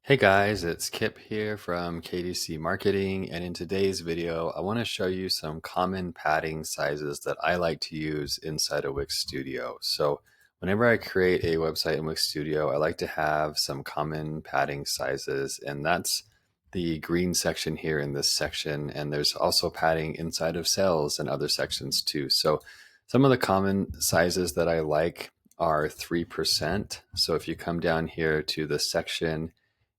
Hey guys, it's Kip here from KDC Marketing, and in today's video, I want to show you some common padding sizes that I like to use inside of Wix Studio. So whenever I create a website in Wix Studio, I like to have some common padding sizes, and that's the green section here in this section, and there's also padding inside of cells and other sections too. So some of the common sizes that I like are 3%. So if you come down here to the section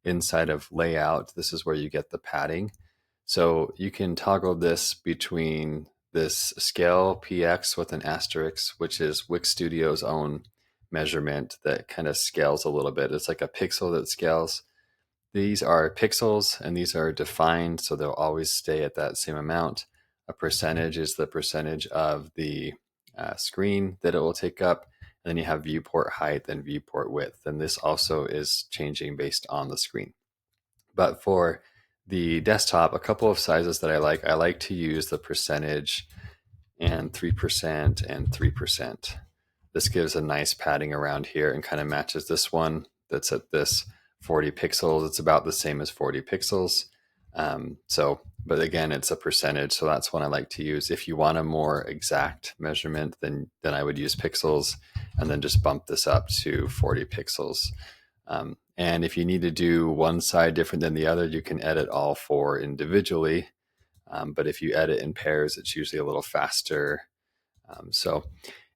inside of layout, this is where you get the padding. So you can toggle this between this scale px with an asterisk, which is Wix Studio's own measurement that kind of scales a little bit. It's like a pixel that scales. These are pixels and these are defined, so they'll always stay at that same amount. A percentage is the percentage of the screen that it will take up. And then you have viewport height and viewport width. And this also is changing based on the screen. But for the desktop, a couple of sizes that I like to use the percentage and 3% and 3%. This gives a nice padding around here and kind of matches this one that's at this 40 pixels. It's about the same as 40 pixels. But again, it's a percentage, so that's one I like to use. If you want a more exact measurement, then I would use pixels and then just bump this up to 40 pixels. And if you need to do one side different than the other, you can edit all four individually. But if you edit in pairs, it's usually a little faster. So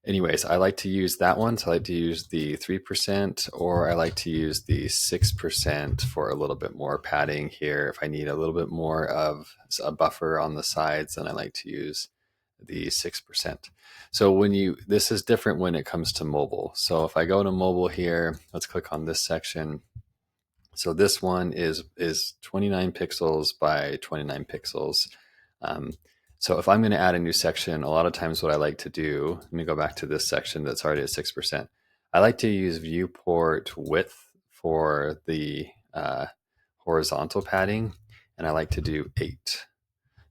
anyways, I like to use that one. So I like to use the 3%, or I like to use the 6% for a little bit more padding here. If I need a little bit more of a buffer on the sides, then I like to use the 6%. So this is different when it comes to mobile. So if I go to mobile here, let's click on this section. So this one is 29 pixels by 29 pixels. So if I'm going to add a new section, a lot of times what I like to do, let me go back to this section that's already at 6%. I like to use viewport width for the horizontal padding, and I like to do 8.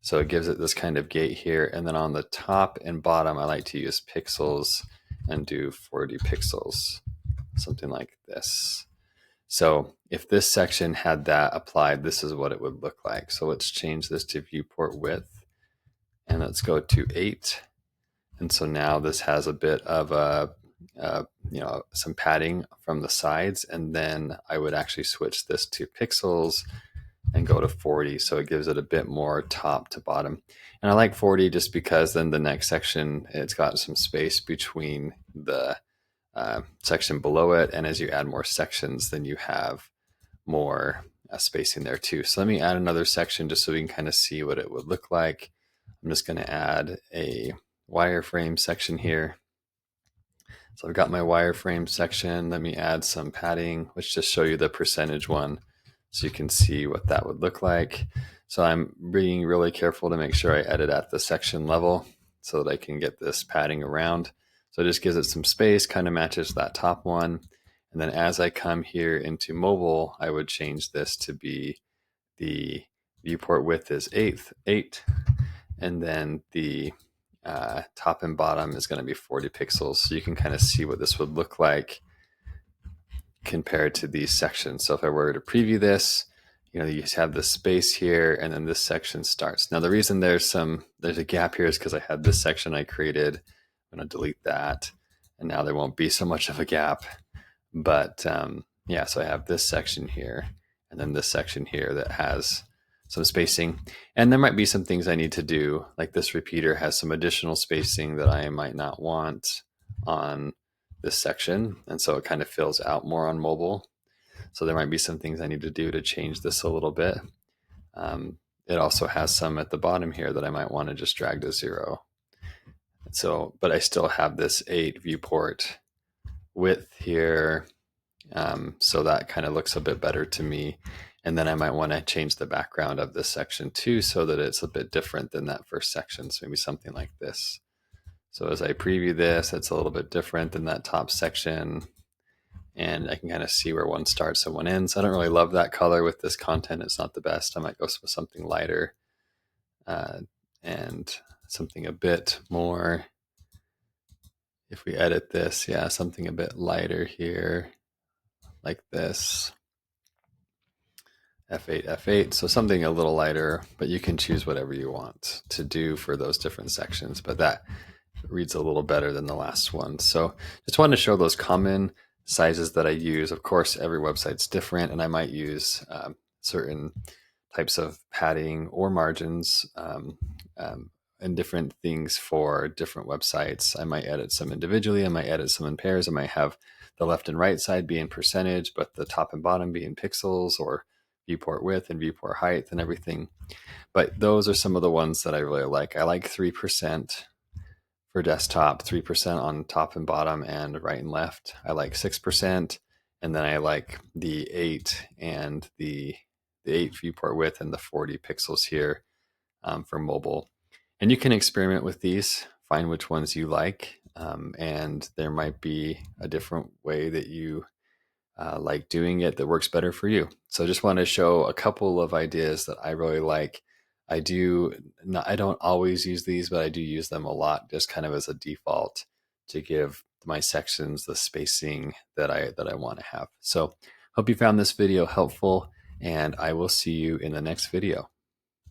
So it gives it this kind of gate here. And then on the top and bottom, I like to use pixels and do 40 pixels, something like this. So if this section had that applied, this is what it would look like. So let's change this to viewport width and let's go to 8. And so now this has a bit of some padding from the sides. And then I would actually switch this to pixels and go to 40. So it gives it a bit more top to bottom. And I like 40 just because then the next section, it's got some space between the section below it. And as you add more sections, then you have more spacing there too. So let me add another section just so we can kind of see what it would look like. I'm just going to add a wireframe section here. So I've got my wireframe section. Let me add some padding, which just show you the percentage one so you can see what that would look like. So I'm being really careful to make sure I edit at the section level so that I can get this padding around. So it just gives it some space, kind of matches that top one. And then as I come here into mobile, I would change this to be the viewport width is 8, and then the top and bottom is going to be 40 pixels. So you can kind of see what this would look like compared to these sections. So if I were to preview this, you have the space here, and then this section starts. Now the reason there's a gap here is because I had this section I created. I'm going to delete that, and now there won't be so much of a gap. But yeah, so I have this section here, and then this section here that has some spacing. And there might be some things I need to do, like this repeater has some additional spacing that I might not want on this section. And so it kind of fills out more on mobile. So there might be some things I need to do to change this a little bit. It also has some at the bottom here that I might want to just drag to 0. So, but I still have this 8 viewport width here. So that kind of looks a bit better to me. And then I might want to change the background of this section too, so that it's a bit different than that first section. So maybe something like this. So as I preview this, it's a little bit different than that top section. And I can kind of see where one starts and one ends. I don't really love that color with this content. It's not the best. I might go with something lighter and something a bit more. If we edit this, yeah, something a bit lighter here, like this. F8, F8. So something a little lighter, but you can choose whatever you want to do for those different sections. But that reads a little better than the last one. So just wanted to show those common sizes that I use. Of course, every website's different, and I might use certain types of padding or margins and different things for different websites. I might edit some individually. I might edit some in pairs. I might have the left and right side be in percentage, but the top and bottom be in pixels, or viewport width and viewport height and everything. But those are some of the ones that I really like. I like 3% for desktop, 3% on top and bottom and right and left. I like 6%. And then I like the 8 and the 8 viewport width and the 40 pixels here for mobile. And you can experiment with these, find which ones you like. And there might be a different way that you like doing it that works better for you. So just want to show a couple of ideas that I really like. I don't always use these, but I do use them a lot, just kind of as a default to give my sections the spacing that I want to have. So hope you found this video helpful, and I will see you in the next video.